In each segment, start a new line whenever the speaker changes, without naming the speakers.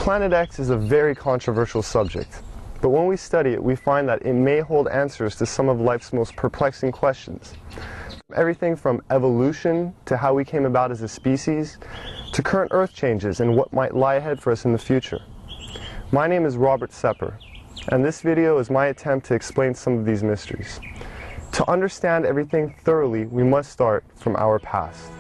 Planet X is a very controversial subject, but when we study it, we find that it may hold answers to some of life's most perplexing questions. Everything from evolution to how we came about as a species, to current Earth changes and what might lie ahead for us in the future. My name is Robert Sepper, and this video is my attempt to explain some of these mysteries. To understand everything thoroughly, we must start from our past.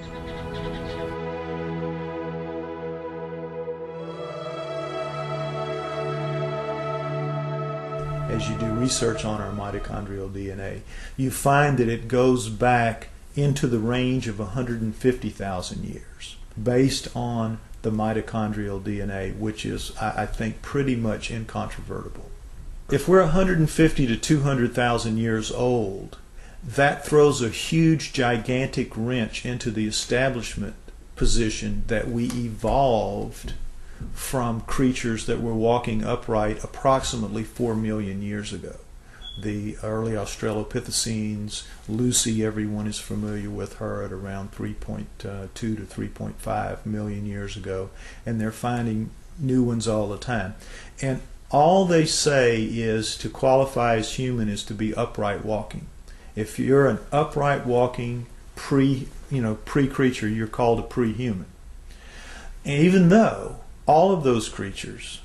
As you do research on our mitochondrial DNA, you find that it goes back into the range of 150,000 years based on the mitochondrial DNA, which is, I think, pretty much incontrovertible. If we're 150 to 200,000 years old, that throws a huge, gigantic wrench into the establishment position that we evolved from creatures that were walking upright approximately 4 million years ago. The early Australopithecines, Lucy, everyone is familiar with her, at around 3.2 to 3.5 million years ago, and they're finding new ones all the time. And all they say is to qualify as human is to be upright walking. If you're an upright walking pre-creature, you're called a pre-human. And even though all of those creatures,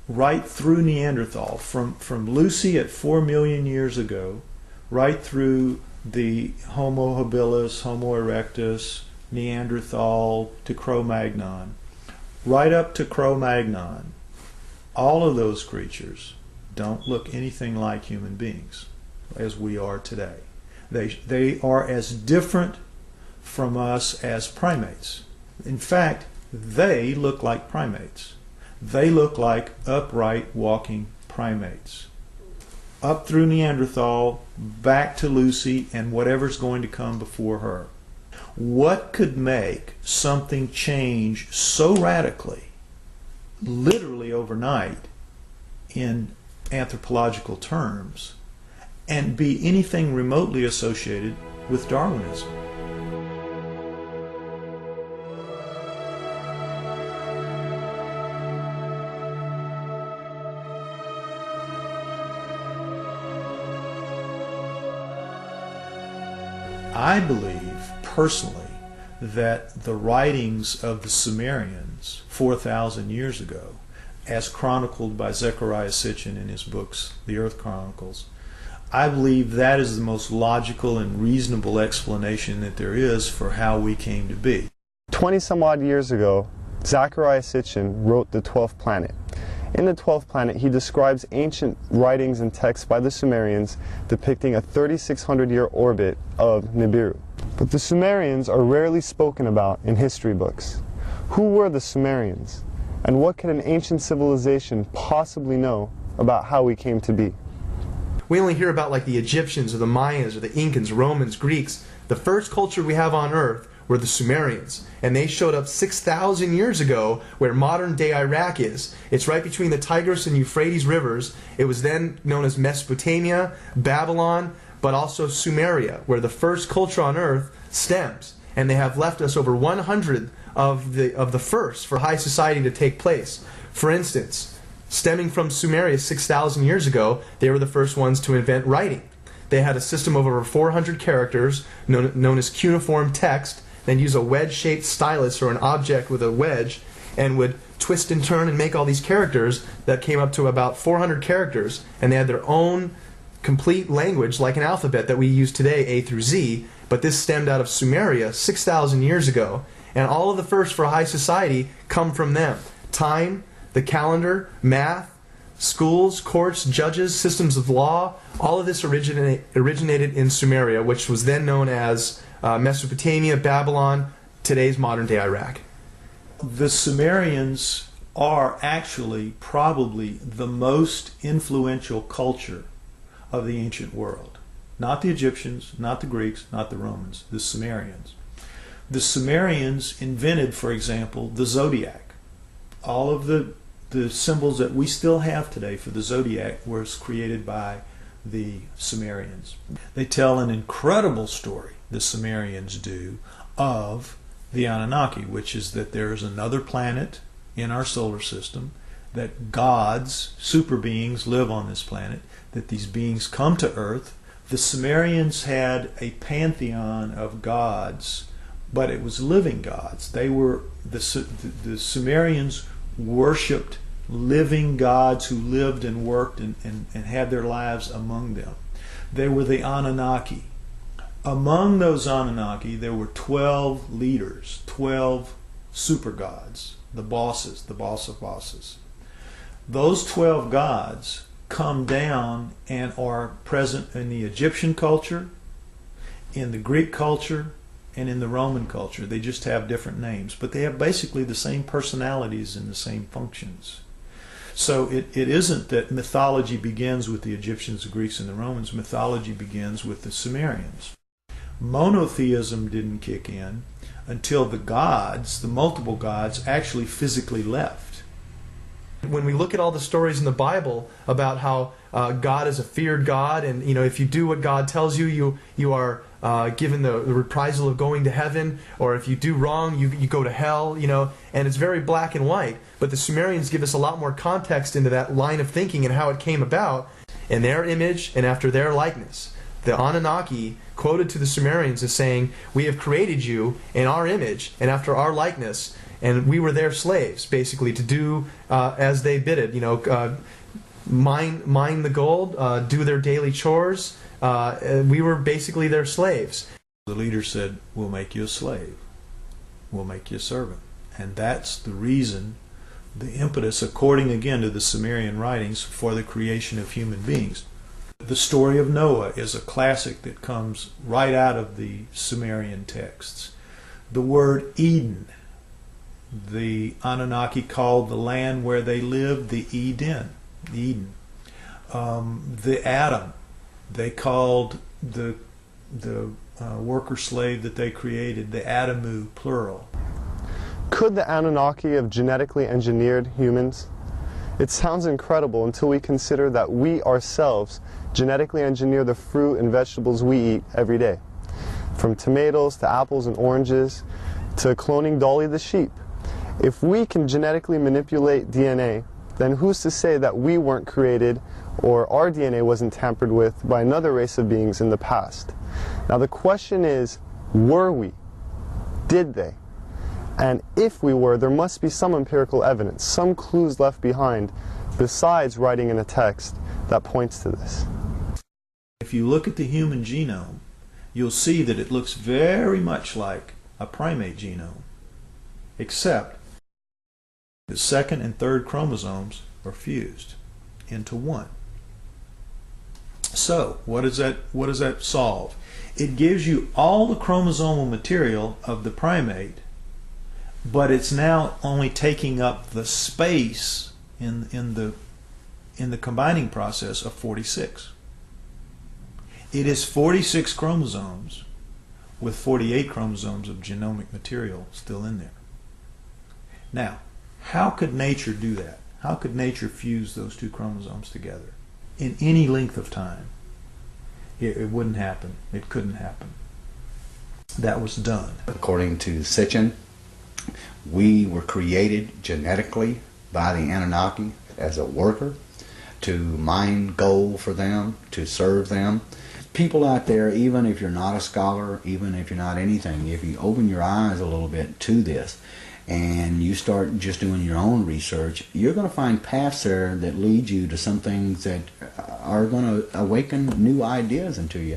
right through Neanderthal, from Lucy at 4 million years ago, right through the Homo habilis, Homo erectus, Neanderthal to Cro-Magnon, right up to Cro-Magnon, all of those creatures don't look anything like human beings as we are today. They are as different from us as primates. In fact, they look like primates. They look like upright walking primates. Up through Neanderthal, back to Lucy, and whatever's going to come before her. What could make something change so radically, literally overnight, in anthropological terms, and be anything remotely associated with Darwinism? I believe, personally, that the writings of the Sumerians 4,000 years ago, as chronicled by Zecharia Sitchin in his books, The Earth Chronicles, I believe that is the most logical and reasonable explanation that there is for how we came to be.
20 some odd years ago, Zecharia Sitchin wrote The 12th Planet. In The 12th Planet, he describes ancient writings and texts by the Sumerians depicting a 3,600-year orbit of Nibiru. But the Sumerians are rarely spoken about in history books. Who were the Sumerians? And what could an ancient civilization possibly know about how we came to be?
We only hear about like the Egyptians or the Mayans or the Incans, Romans, Greeks. The first culture we have on Earth were the Sumerians, and they showed up 6,000 years ago where modern-day Iraq is. It's right between the Tigris and Euphrates rivers. It was then known as Mesopotamia, Babylon, but also Sumeria, where the first culture on Earth stems. And they have left us over 100 of the first for high society to take place. For instance, stemming from Sumeria 6,000 years ago, they were the first ones to invent writing. They had a system of over 400 characters known as cuneiform text. Then use a wedge-shaped stylus or an object with a wedge and would twist and turn and make all these characters that came up to about 400 characters, and they had their own complete language like an alphabet that we use today, A through Z, but this stemmed out of Sumeria 6,000 years ago, and all of the first for high society come from them. Time, the calendar, math, schools, courts, judges, systems of law, all of this originated in Sumeria, which was then known as Mesopotamia, Babylon, today's modern-day Iraq.
The Sumerians are actually probably the most influential culture of the ancient world. Not the Egyptians, not the Greeks, not the Romans, the Sumerians. The Sumerians invented, for example, the zodiac. All of the symbols that we still have today for the zodiac was created by the Sumerians. They tell an incredible story, the Sumerians do, of the Anunnaki, which is that there is another planet in our solar system that gods, super beings, live on this planet, that these beings come to Earth. The Sumerians had a pantheon of gods, but it was living gods. They were the Sumerians worshipped living gods who lived and worked and had their lives among them. They were the Anunnaki. Among those Anunnaki, there were 12 leaders, 12 super gods, the bosses, the boss of bosses. Those 12 gods come down and are present in the Egyptian culture, in the Greek culture, and in the Roman culture. They just have different names, but they have basically the same personalities and the same functions. So it isn't that mythology begins with the Egyptians, the Greeks, and the Romans. Mythology begins with the Sumerians. Monotheism didn't kick in until the gods, the multiple gods, actually physically left.
When we look at all the stories in the Bible about how God is a feared God, and if you do what God tells you, you are given the reprisal of going to heaven, or if you do wrong, you go to hell, and it's very black and white. But the Sumerians give us a lot more context into that line of thinking and how it came about in their image and after their likeness. The Anunnaki quoted to the Sumerians as saying, "We have created you in our image and after our likeness, and we were their slaves," basically, to do as they bidded. Mine the gold, do their daily chores. We were basically their slaves.
The leader said, "We'll make you a slave. We'll make you a servant." And that's the reason, the impetus, according again to the Sumerian writings, for the creation of human beings. The story of Noah is a classic that comes right out of the Sumerian texts. The word Eden, the Anunnaki called the land where they lived the Eden. The Adam, they called the worker slave that they created the Adamu, plural.
Could the Anunnaki have genetically engineered humans? It sounds incredible until we consider that we ourselves genetically engineer the fruit and vegetables we eat every day. From tomatoes to apples and oranges to cloning Dolly the sheep. If we can genetically manipulate DNA, then who's to say that we weren't created or our DNA wasn't tampered with by another race of beings in the past? Now the question is, were we? Did they? And if we were, there must be some empirical evidence, some clues left behind, besides writing in a text, that points to this.
If you look at the human genome, you'll see that it looks very much like a primate genome, except the second and third chromosomes are fused into one. So, what does that solve? It gives you all the chromosomal material of the primate, but it's now only taking up the space in the combining process of 46. It is 46 chromosomes with 48 chromosomes of genomic material still in there. Now, how could nature do that? How could nature fuse those two chromosomes together in any length of time? It wouldn't happen. It couldn't happen. That was done.
According to Sitchin, we were created genetically by the Anunnaki as a worker, to mine gold for them, to serve them. People out there, even if you're not a scholar, even if you're not anything, if you open your eyes a little bit to this and you start just doing your own research, you're going to find paths there that lead you to some things that are going to awaken new ideas into you.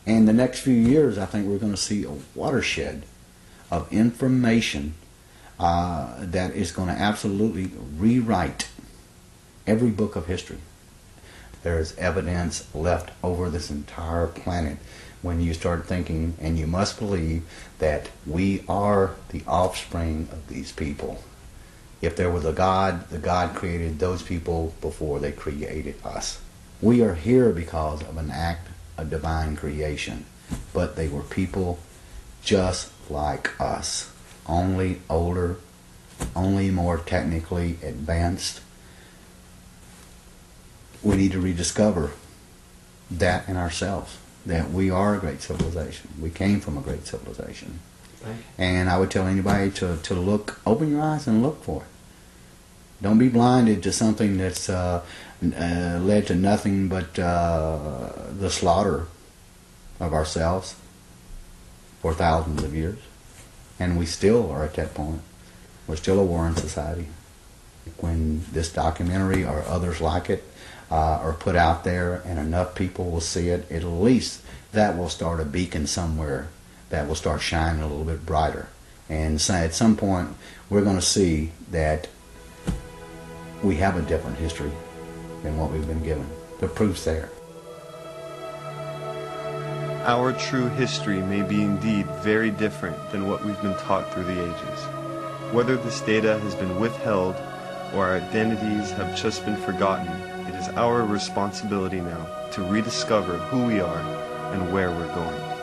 And the next few years, I think we're going to see a watershed of information that is going to absolutely rewrite every book of history. There's evidence left over this entire planet when you start thinking, and you must believe, that we are the offspring of these people. If there was a God, the God created those people before they created us. We are here because of an act of divine creation, but they were people just like us, only older, only more technically advanced. We need to rediscover that in ourselves, that we are a great civilization. We came from a great civilization.
Right.
And I would tell anybody to look, open your eyes and look for it. Don't be blinded to something that's led to nothing but the slaughter of ourselves for thousands of years. And we still are at that point. We're still a warring society. When this documentary or others like it are put out there and enough people will see it, at least that will start a beacon somewhere that will start shining a little bit brighter. And so at some point we're going to see that we have a different history than what we've been given. The proof's there.
Our true history may be indeed very different than what we've been taught through the ages. Whether this data has been withheld or our identities have just been forgotten, it is our responsibility now to rediscover who we are and where we're going.